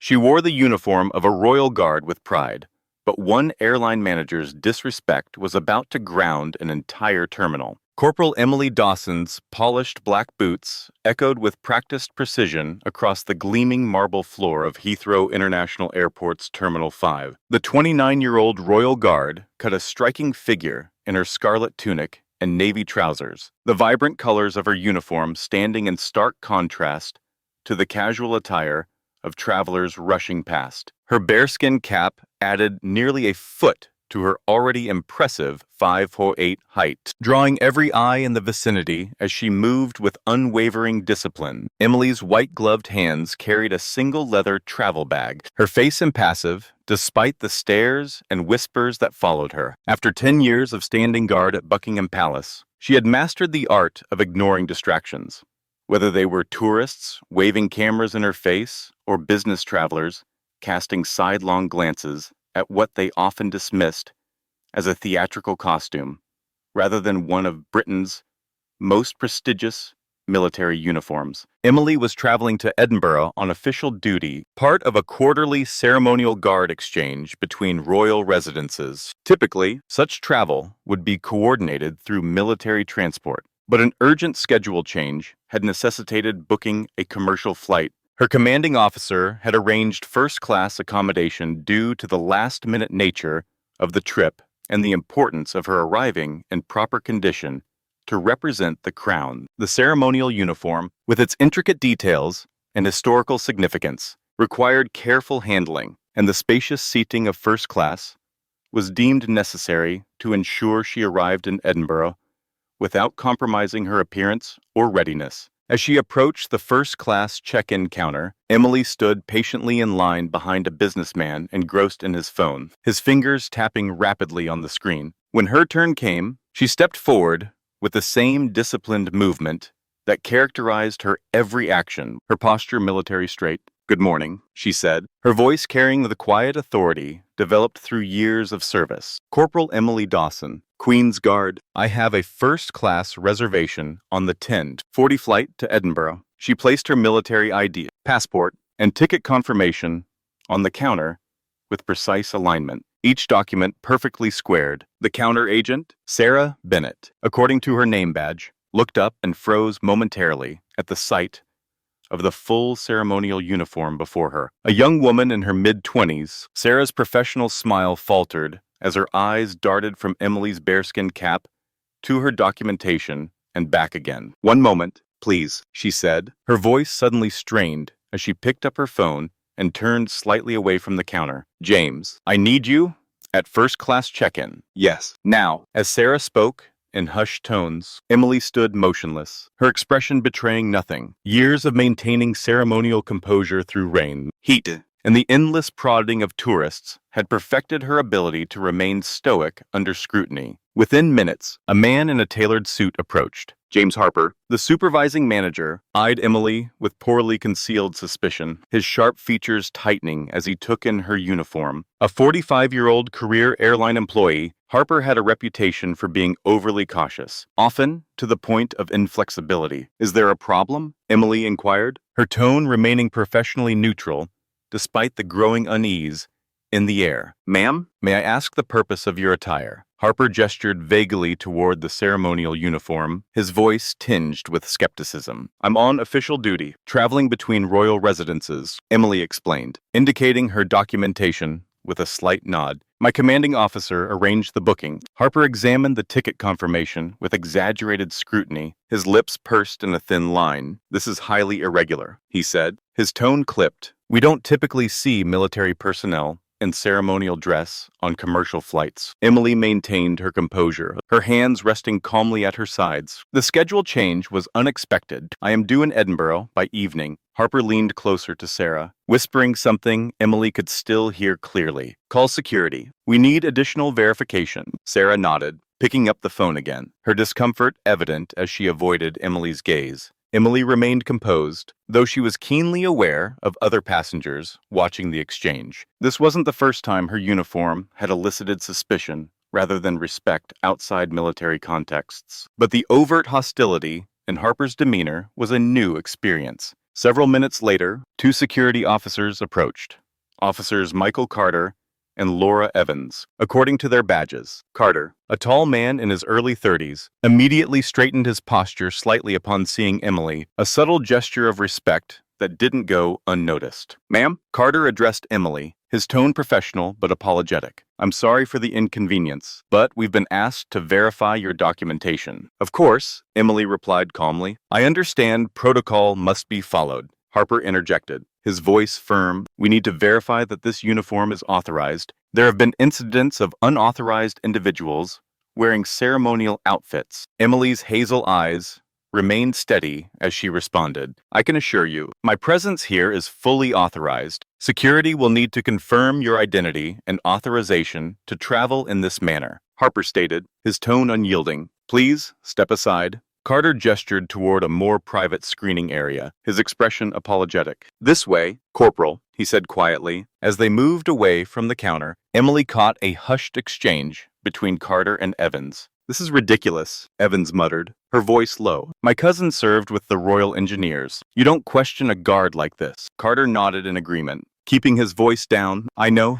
She wore the uniform of a royal guard with pride, but one airline manager's disrespect was about to ground an entire terminal. Corporal Emily Dawson's polished black boots echoed with practiced precision across the gleaming marble floor of Heathrow International Airport's Terminal 5. The 29-year-old Royal Guard cut a striking figure in her scarlet tunic and navy trousers, the vibrant colors of her uniform standing in stark contrast to the casual attire of travelers rushing past. Her bearskin cap added nearly a foot to her already impressive 5'8" height, drawing every eye in the vicinity as she moved with unwavering discipline. Emily's white-gloved hands carried a single leather travel bag, her face impassive, despite the stares and whispers that followed her. After 10 years of standing guard at Buckingham Palace, she had mastered the art of ignoring distractions. Whether they were tourists waving cameras in her face or business travelers casting sidelong glances at what they often dismissed as a theatrical costume, rather than one of Britain's most prestigious military uniforms. Emily was traveling to Edinburgh on official duty, part of a quarterly ceremonial guard exchange between royal residences. Typically, such travel would be coordinated through military transport, but an urgent schedule change had necessitated booking a commercial flight. Her commanding officer had arranged first-class accommodation due to the last-minute nature of the trip and the importance of her arriving in proper condition to represent the crown. The ceremonial uniform, with its intricate details and historical significance, required careful handling, and the spacious seating of first class was deemed necessary to ensure she arrived in Edinburgh without compromising her appearance or readiness. As she approached the first-class check-in counter, Emily stood patiently in line behind a businessman engrossed in his phone, his fingers tapping rapidly on the screen. When her turn came, she stepped forward with the same disciplined movement that characterized her every action, her posture military straight. "Good morning," she said, her voice carrying the quiet authority developed through years of service. "Corporal Emily Dawson, Queen's Guard. I have a first-class reservation on the 10:40 flight to Edinburgh." She placed her military ID, passport, and ticket confirmation on the counter with precise alignment, each document perfectly squared. The counter agent, Sarah Bennett, according to her name badge, looked up and froze momentarily at the sight of the full ceremonial uniform before her. A young woman in her mid-20s, Sarah's professional smile faltered as her eyes darted from Emily's bearskin cap to her documentation and back again. "One moment, please," she said, her voice suddenly strained as she picked up her phone and turned slightly away from the counter. "James, I need you at first-class check-in." "Yes, now." As Sarah spoke in hushed tones, Emily stood motionless, her expression betraying nothing. Years of maintaining ceremonial composure through rain, heat, and the endless prodding of tourists had perfected her ability to remain stoic under scrutiny. Within minutes, a man in a tailored suit approached. James Harper, the supervising manager, eyed Emily with poorly concealed suspicion, his sharp features tightening as he took in her uniform. A 45-year-old career airline employee, Harper had a reputation for being overly cautious, often to the point of inflexibility. "Is there a problem?" Emily inquired, her tone remaining professionally neutral, despite the growing unease in the air. "Ma'am, may I ask the purpose of your attire?" Harper gestured vaguely toward the ceremonial uniform, his voice tinged with skepticism. "I'm on official duty, traveling between royal residences," Emily explained, indicating her documentation with a slight nod. "My commanding officer arranged the booking." Harper examined the ticket confirmation with exaggerated scrutiny, his lips pursed in a thin line. "This is highly irregular," he said, his tone clipped. "We don't typically see military personnel in ceremonial dress on commercial flights." Emily maintained her composure, her hands resting calmly at her sides. "The schedule change was unexpected. I am due in Edinburgh by evening." Harper leaned closer to Sarah, whispering something Emily could still hear clearly. "Call security. We need additional verification." Sarah nodded, picking up the phone again, her discomfort evident as she avoided Emily's gaze. Emily remained composed, though she was keenly aware of other passengers watching the exchange. This wasn't the first time her uniform had elicited suspicion rather than respect outside military contexts. But the overt hostility in Harper's demeanor was a new experience. Several minutes later, two security officers approached. Officers Michael Carter and Laura Evans. According to their badges, Carter, a tall man in his early 30s, immediately straightened his posture slightly upon seeing Emily, a subtle gesture of respect that didn't go unnoticed. Ma'am? Carter addressed Emily, his tone professional but apologetic. I'm sorry for the inconvenience, but we've been asked to verify your documentation. Of course, Emily replied calmly. I understand protocol must be followed. Harper interjected, his voice firm. We need to verify that this uniform is authorized. There have been incidents of unauthorized individuals wearing ceremonial outfits. Emily's hazel eyes remained steady as she responded. I can assure you, my presence here is fully authorized. Security will need to confirm your identity and authorization to travel in this manner, Harper stated, his tone unyielding. Please step aside. Carter gestured toward a more private screening area, his expression apologetic. This way, Corporal, he said quietly. As they moved away from the counter, Emily caught a hushed exchange between Carter and Evans. This is ridiculous, Evans muttered, her voice low. My cousin served with the Royal Engineers. You don't question a guard like this. Carter nodded in agreement, keeping his voice down. I know.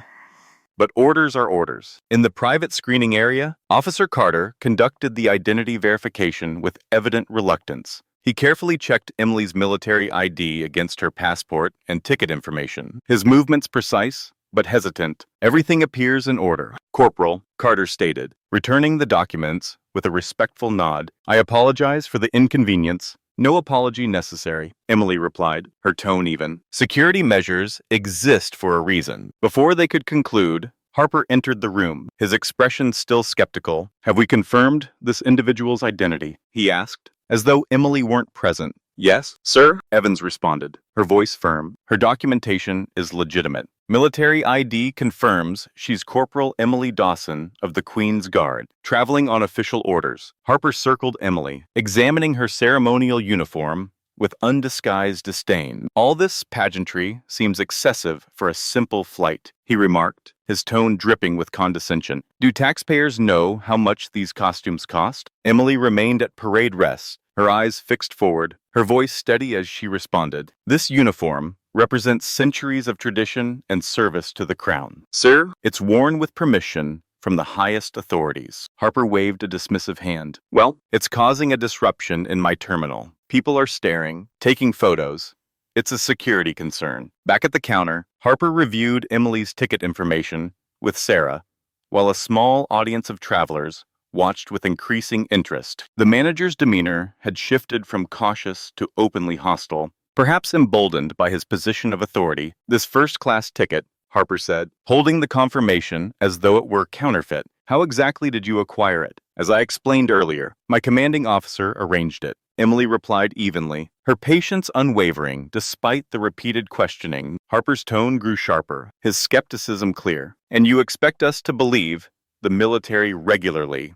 But orders are orders. In the private screening area, Officer Carter conducted the identity verification with evident reluctance. He carefully checked Emily's military ID against her passport and ticket information. His movements precise, but hesitant. Everything appears in order. Corporal, Carter stated, returning the documents with a respectful nod. I apologize for the inconvenience. No apology necessary, Emily replied, her tone even. Security measures exist for a reason. Before they could conclude, Harper entered the room, his expression still skeptical. Have we confirmed this individual's identity? He asked, as though Emily weren't present. Yes, sir, Evans responded, her voice firm. Her documentation is legitimate. Military ID confirms she's Corporal Emily Dawson of the Queen's Guard, traveling on official orders. Harper circled Emily, examining her ceremonial uniform with undisguised disdain. All this pageantry seems excessive for a simple flight, he remarked, his tone dripping with condescension. Do taxpayers know how much these costumes cost? Emily remained at parade rest, her eyes fixed forward, her voice steady as she responded. This uniform represents centuries of tradition and service to the crown. Sir, it's worn with permission from the highest authorities. Harper waved a dismissive hand. Well, it's causing a disruption in my terminal. People are staring, taking photos. It's a security concern. Back at the counter, Harper reviewed Emily's ticket information with Sarah, while a small audience of travelers watched with increasing interest. The manager's demeanor had shifted from cautious to openly hostile, perhaps emboldened by his position of authority. This first-class ticket, Harper said, holding the confirmation as though it were counterfeit. How exactly did you acquire it? As I explained earlier, my commanding officer arranged it. Emily replied evenly, her patience unwavering despite the repeated questioning. Harper's tone grew sharper, his skepticism clear. And you expect us to believe the military regularly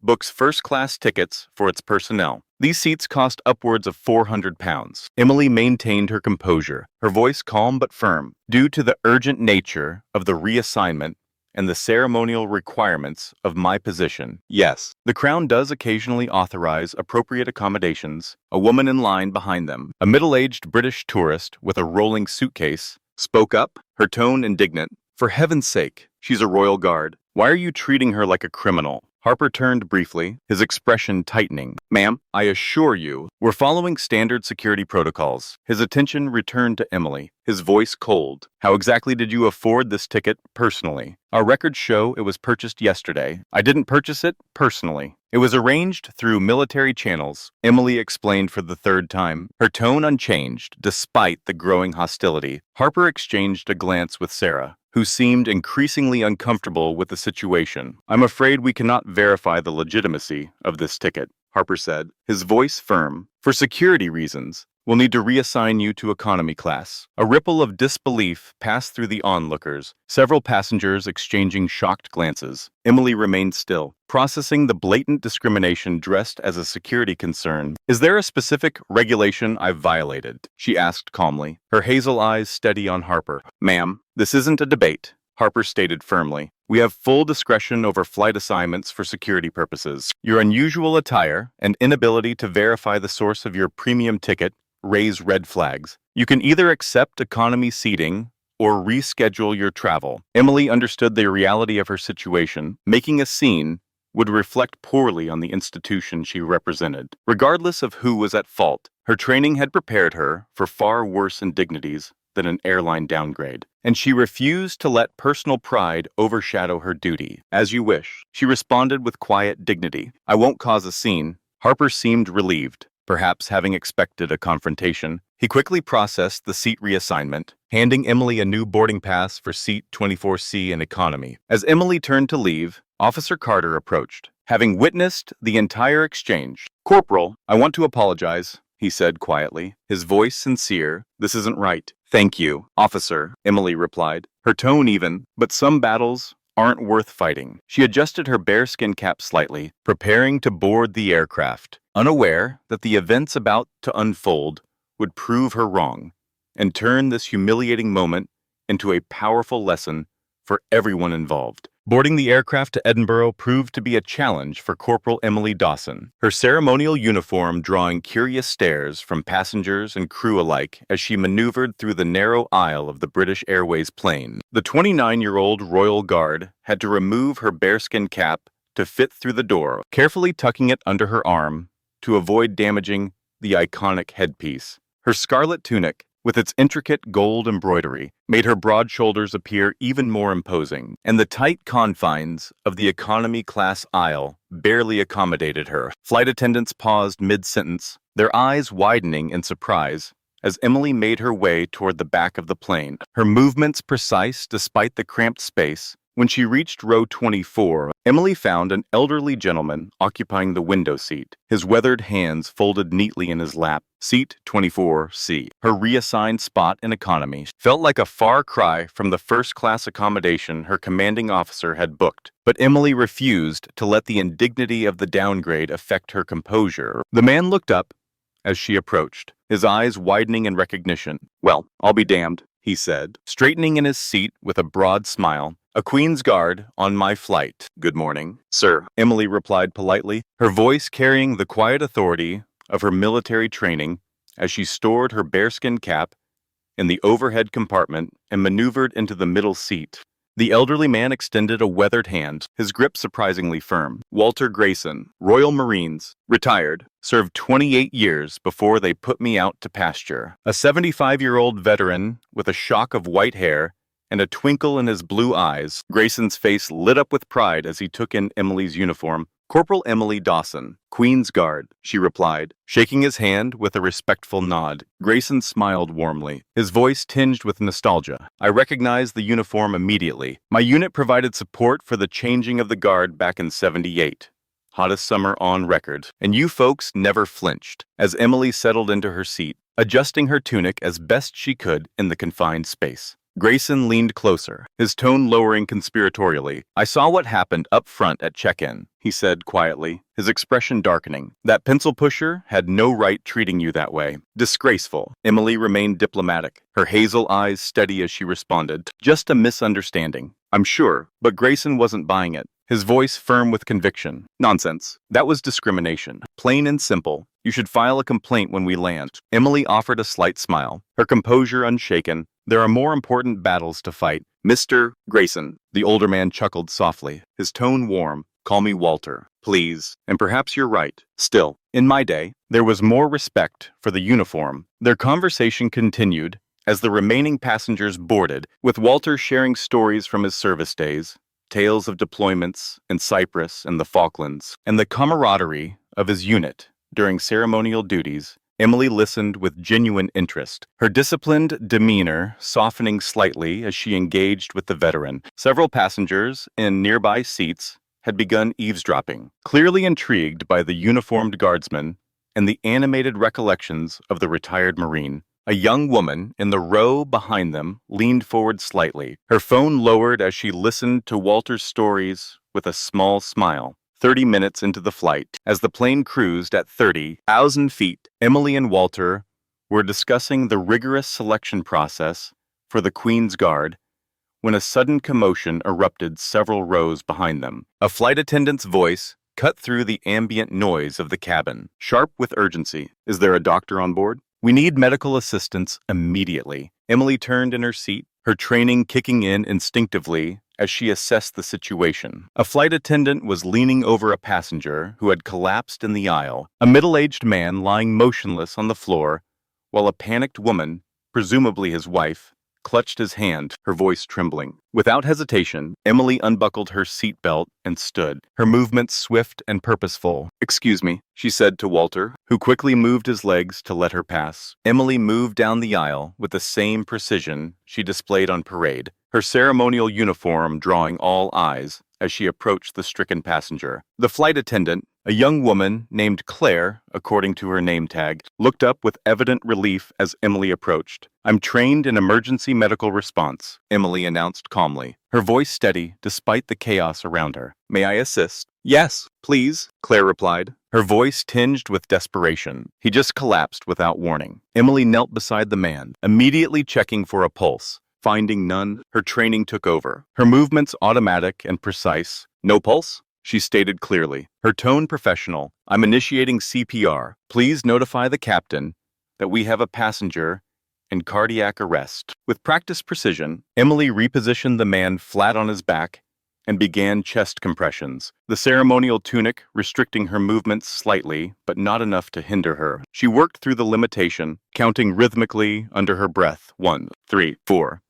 books first-class tickets for its personnel. These seats cost upwards of £400. Emily maintained her composure, her voice calm but firm. Due to the urgent nature of the reassignment and the ceremonial requirements of my position, yes, the Crown does occasionally authorize appropriate accommodations. A woman in line behind them, a middle-aged British tourist with a rolling suitcase, spoke up, her tone indignant. For heaven's sake, she's a royal guard. Why are you treating her like a criminal? Harper turned briefly, his expression tightening. Ma'am, I assure you, we're following standard security protocols. His attention returned to Emily, his voice cold. How exactly did you afford this ticket personally? Our records show it was purchased yesterday. I didn't purchase it personally. It was arranged through military channels, Emily explained for the third time, her tone unchanged despite the growing hostility. Harper exchanged a glance with Sarah, who seemed increasingly uncomfortable with the situation. I'm afraid we cannot verify the legitimacy of this ticket, Harper said, his voice firm. For security reasons, we'll need to reassign you to economy class. A ripple of disbelief passed through the onlookers, several passengers exchanging shocked glances. Emily remained still, processing the blatant discrimination dressed as a security concern. Is there a specific regulation I've violated? She asked calmly, her hazel eyes steady on Harper. Ma'am, this isn't a debate, Harper stated firmly. We have full discretion over flight assignments for security purposes. Your unusual attire and inability to verify the source of your premium ticket raise red flags. You can either accept economy seating or reschedule your travel. Emily understood the reality of her situation. Making a scene would reflect poorly on the institution she represented. Regardless of who was at fault, her training had prepared her for far worse indignities than an airline downgrade, and she refused to let personal pride overshadow her duty. As you wish, she responded with quiet dignity. I won't cause a scene. Harper seemed relieved, perhaps having expected a confrontation. He quickly processed the seat reassignment, handing Emily a new boarding pass for seat 24C in economy. As Emily turned to leave, Officer Carter approached, having witnessed the entire exchange. "Corporal, I want to apologize," he said quietly, his voice sincere. "This isn't right." "Thank you, officer," Emily replied, her tone even, "but some battles aren't worth fighting." She adjusted her bearskin cap slightly, preparing to board the aircraft, unaware that the events about to unfold would prove her wrong and turn this humiliating moment into a powerful lesson for everyone involved. Boarding the aircraft to Edinburgh proved to be a challenge for Corporal Emily Dawson, her ceremonial uniform drawing curious stares from passengers and crew alike as she maneuvered through the narrow aisle of the British Airways plane. The 29-year-old Royal Guard had to remove her bearskin cap to fit through the door, carefully tucking it under her arm to avoid damaging the iconic headpiece. Her scarlet tunic, with its intricate gold embroidery, made her broad shoulders appear even more imposing, and the tight confines of the economy class aisle barely accommodated her. Flight attendants paused mid-sentence, their eyes widening in surprise as Emily made her way toward the back of the plane, her movements precise despite the cramped space. When she reached row 24, Emily found an elderly gentleman occupying the window seat, his weathered hands folded neatly in his lap. Seat 24C, her reassigned spot in economy, felt like a far cry from the first-class accommodation her commanding officer had booked. But Emily refused to let the indignity of the downgrade affect her composure. The man looked up as she approached, his eyes widening in recognition. "Well, I'll be damned," he said, straightening in his seat with a broad smile. "A Queen's Guard on my flight." "Good morning, sir," Emily replied politely, her voice carrying the quiet authority of her military training as she stored her bearskin cap in the overhead compartment and maneuvered into the middle seat. The elderly man extended a weathered hand, his grip surprisingly firm. "Walter Grayson, Royal Marines, retired, served 28 years before they put me out to pasture." A 75-year-old veteran with a shock of white hair and a twinkle in his blue eyes, Grayson's face lit up with pride as he took in Emily's uniform. "Corporal Emily Dawson, Queen's Guard," she replied, shaking his hand with a respectful nod. Grayson smiled warmly, his voice tinged with nostalgia. "I recognized the uniform immediately. My unit provided support for the changing of the Guard back in '78. Hottest summer on record. And you folks never flinched." As Emily settled into her seat, adjusting her tunic as best she could in the confined space, Grayson leaned closer, his tone lowering conspiratorially. "I saw what happened up front at check-in," he said quietly, his expression darkening. "That pencil pusher had no right treating you that way. Disgraceful." Emily remained diplomatic, her hazel eyes steady as she responded. "Just a misunderstanding, I'm sure." But Grayson wasn't buying it, his voice firm with conviction. "Nonsense. That was discrimination. Plain and simple. You should file a complaint when we land." Emily offered a slight smile, her composure unshaken. "There are more important battles to fight." "Mr. Grayson," the older man chuckled softly, his tone warm. "Call me Walter, please. And perhaps you're right. Still, in my day, there was more respect for the uniform." Their conversation continued as the remaining passengers boarded, with Walter sharing stories from his service days, tales of deployments in Cyprus and the Falklands, and the camaraderie of his unit during ceremonial duties. Emily listened with genuine interest, her disciplined demeanor softening slightly as she engaged with the veteran. Several passengers in nearby seats had begun eavesdropping, clearly intrigued by the uniformed guardsman and the animated recollections of the retired Marine. A young woman in the row behind them leaned forward slightly, her phone lowered as she listened to Walter's stories with a small smile. 30 minutes into the flight, as the plane cruised at 30,000 feet, Emily and Walter were discussing the rigorous selection process for the Queen's Guard when a sudden commotion erupted several rows behind them. A flight attendant's voice cut through the ambient noise of the cabin, sharp with urgency. "Is there a doctor on board?" We need medical assistance immediately. Emily turned in her seat, her training kicking in instinctively as she assessed the situation. A flight attendant was leaning over a passenger who had collapsed in the aisle, a middle-aged man lying motionless on the floor, while a panicked woman, presumably his wife, clutched his hand, her voice trembling. Without hesitation, Emily unbuckled her seatbelt and stood, her movements swift and purposeful. "Excuse me," she said to Walter, who quickly moved his legs to let her pass. Emily moved down the aisle with the same precision she displayed on parade, her ceremonial uniform drawing all eyes as she approached the stricken passenger. The flight attendant, a young woman named Claire, according to her name tag, looked up with evident relief as Emily approached. "I'm trained in emergency medical response," Emily announced calmly, her voice steady despite the chaos around her. "May I assist?" "Yes, please," Claire replied, her voice tinged with desperation. He just collapsed without warning. Emily knelt beside the man, immediately checking for a pulse. Finding none, her training took over, her movements automatic and precise. "No pulse?" she stated clearly, her tone professional. "I'm initiating CPR. Please notify the captain that we have a passenger in cardiac arrest." With practiced precision, Emily repositioned the man flat on his back and began chest compressions, the ceremonial tunic restricting her movements slightly, but not enough to hinder her. She worked through the limitation, counting rhythmically under her breath. 1, 3, 4.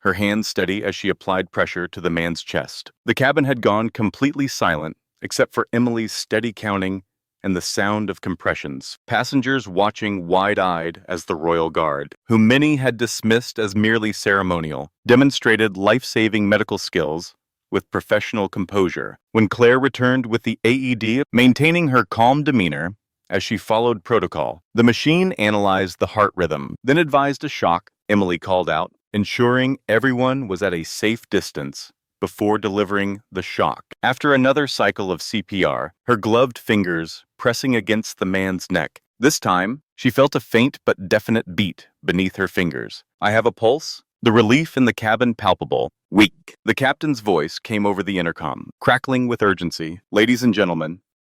Her hands steady as she applied pressure to the man's chest. The cabin had gone completely silent, except for Emily's steady counting and the sound of compressions. Passengers watching wide-eyed as the Royal Guard, whom many had dismissed as merely ceremonial, demonstrated life-saving medical skills with professional composure. When Claire returned with the AED, maintaining her calm demeanor as she followed protocol, the machine analyzed the heart rhythm, then advised a shock. Emily called out, ensuring everyone was at a safe distance before delivering the shock. After another cycle of CPR, her gloved fingers pressing against the man's neck. This time, she felt a faint but definite beat beneath her fingers. "I have a pulse?" The relief in the cabin palpable. "Weak." The captain's voice came over the intercom, crackling with urgency. "Ladies and gentlemen,